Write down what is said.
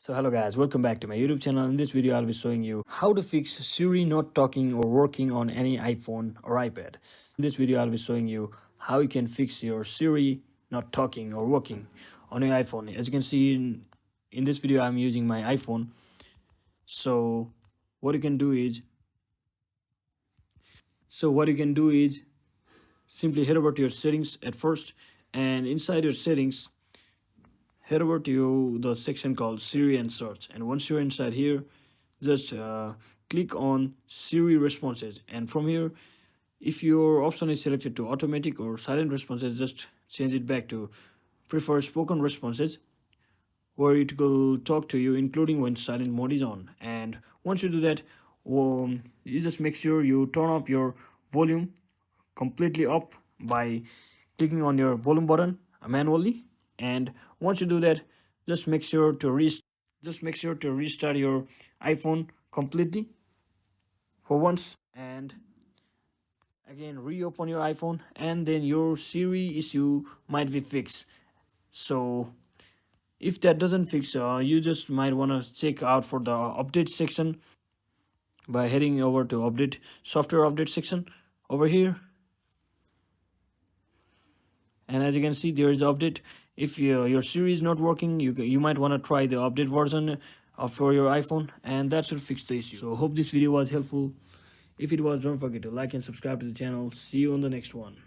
So hello guys, welcome back to my YouTube channel. In this video I'll be showing you how to fix Siri not talking or working on any iPhone or iPad. In this video I'll be showing you how you can fix your Siri not talking or working on your iPhone. As you can see in this video I'm using my iPhone. So what you can do is simply head over to your settings at first, and inside your settings head over to the section called Siri and search, and once you're inside here just click on Siri responses, and from here if your option is selected to automatic or silent responses, just change it back to prefer spoken responses, where it will talk to you including when silent mode is on. And once you do that, you just make sure you turn off your volume completely up by clicking on your volume button manually. And once you do that, just make sure to restart your iPhone completely for once, and again reopen your iPhone, and then your Siri issue might be fixed. So if that doesn't fix, you just might want to check out for the update section by heading over to update software update section over here. And as you can see, there is update. If your Siri is not working, you might want to try the update version for your iPhone, and that should fix the issue. So hope this video was helpful. If it was, don't forget to like and subscribe to the channel. See you on the next one.